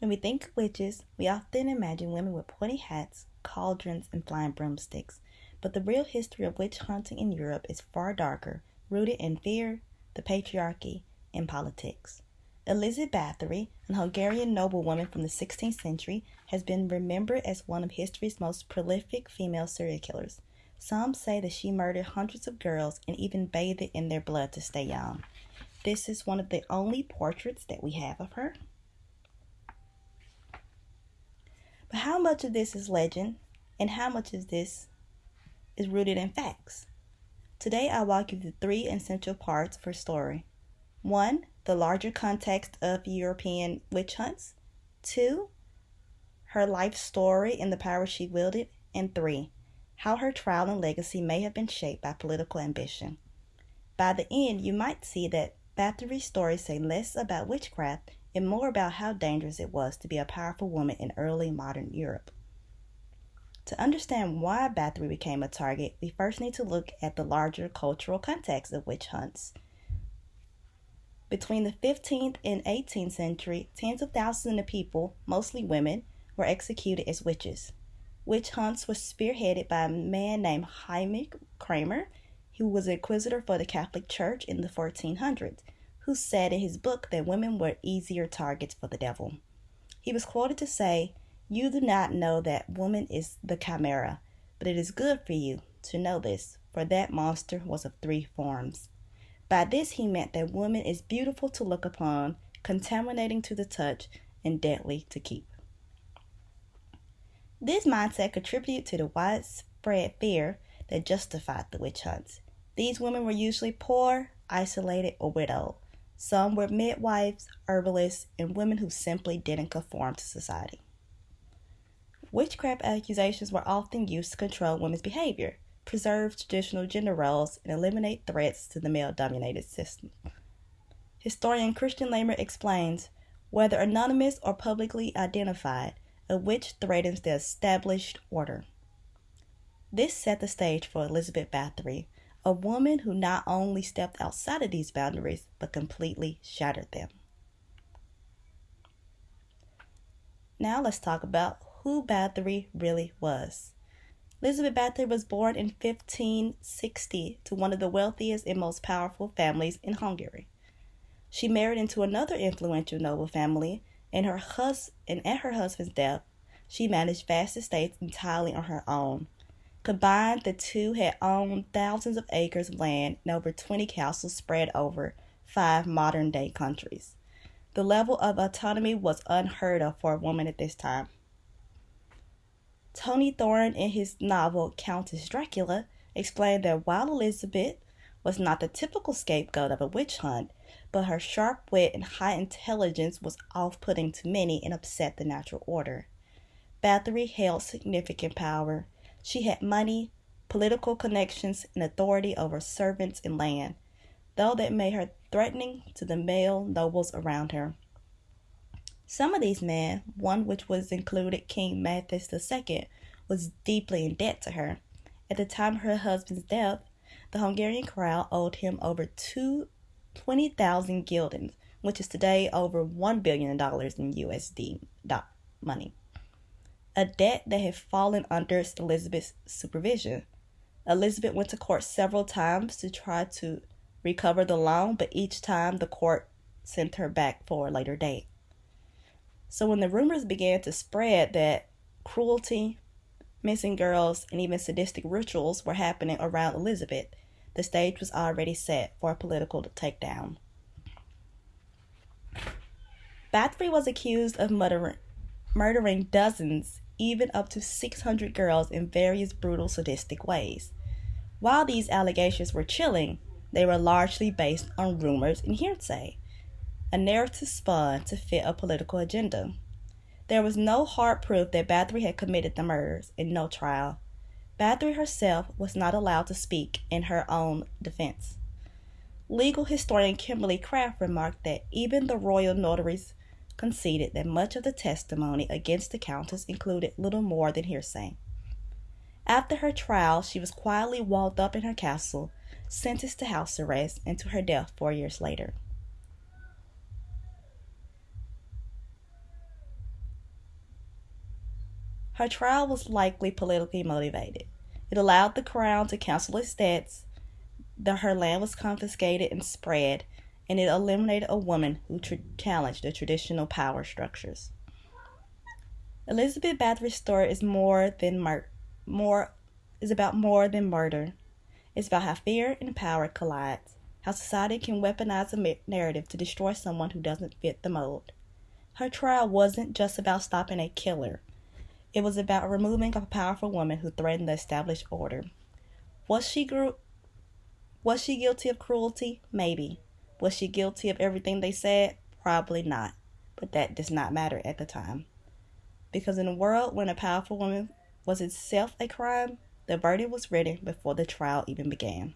When we think of witches, we often imagine women with pointy hats, cauldrons, and flying broomsticks. But the real history of witch hunting in Europe is far darker, rooted in fear, the patriarchy, and politics. Elizabeth Bathory, an Hungarian noblewoman from the 16th century, has been remembered as one of history's most prolific female serial killers. Some say that she murdered hundreds of girls and even bathed in their blood to stay young. This is one of the only portraits that we have of her. But how much of this is legend and how much of this is rooted in facts? Today I'll walk you through three essential parts of her story. 1. The larger context of European witch hunts. 2. Her life story and the power she wielded. And 3. How her trial and legacy may have been shaped by political ambition. By the end, you might see that Bathory's stories say less about witchcraft and more about how dangerous it was to be a powerful woman in early modern Europe. To understand why Bathory became a target, we first need to look at the larger cultural context of witch hunts. Between the 15th and 18th century, tens of thousands of people, mostly women, were executed as witches. Witch hunts were spearheaded by a man named Heinrich Kramer, who was an inquisitor for the Catholic Church in the 1400s, who said in his book that women were easier targets for the devil. He was quoted to say, "You do not know that woman is the chimera, but it is good for you to know this, for that monster was of three forms." By this he meant that woman is beautiful to look upon, contaminating to the touch, and deadly to keep. This mindset contributed to the widespread fear that justified the witch hunts. These women were usually poor, isolated, or widowed. Some were midwives, herbalists, and women who simply didn't conform to society. Witchcraft accusations were often used to control women's behavior, preserve traditional gender roles, and eliminate threats to the male-dominated system. Historian Christian Lehmer explains, whether anonymous or publicly identified, a witch threatens the established order. This set the stage for Elizabeth Bathory, a woman who not only stepped outside of these boundaries, but completely shattered them. Now let's talk about who Bathory really was. Elizabeth Bathory was born in 1560 to one of the wealthiest and most powerful families in Hungary. She married into another influential noble family, and at her husband's death, she managed vast estates entirely on her own. Combined, the two had owned thousands of acres of land and over 20 castles spread over 5 modern-day countries. The level of autonomy was unheard of for a woman at this time. Tony Thorne, in his novel Countess Dracula, explained that while Elizabeth was not the typical scapegoat of a witch hunt, but her sharp wit and high intelligence was off-putting to many and upset the natural order. Bathory held significant power. She had money, political connections, and authority over servants and land, though that made her threatening to the male nobles around her. Some of these men, one which was included King Matthias II, was deeply in debt to her. At the time of her husband's death, the Hungarian crown owed him over 20,000 guildens, which is today over $1 billion in USD money. A debt that had fallen under Elizabeth's supervision. Elizabeth went to court several times to try to recover the loan, but each time the court sent her back for a later date. So when the rumors began to spread that cruelty, missing girls, and even sadistic rituals were happening around Elizabeth, the stage was already set for a political takedown. Bathory was accused of murdering dozens, even up to 600 girls in various brutal, sadistic ways. While these allegations were chilling, they were largely based on rumors and hearsay, a narrative spun to fit a political agenda. There was no hard proof that Bathory had committed the murders, and no trial. Bathory herself was not allowed to speak in her own defense. Legal historian Kimberly Craft remarked that even the royal notaries conceded that much of the testimony against the countess included little more than hearsay. After her trial, she was quietly walled up in her castle, sentenced to house arrest, and to her death 4 years later. Her trial was likely politically motivated. It allowed the crown to cancel its debts, her land was confiscated and spread, and it eliminated a woman who challenged the traditional power structures. Elizabeth Bathory's story is about more than murder. It's about how fear and power collide, how society can weaponize a narrative to destroy someone who doesn't fit the mold. Her trial wasn't just about stopping a killer. It was about removing a powerful woman who threatened the established order. Was she guilty of cruelty? Maybe. Was she guilty of everything they said? Probably not. But that does not matter at the time. Because in a world when a powerful woman was itself a crime, the verdict was written before the trial even began.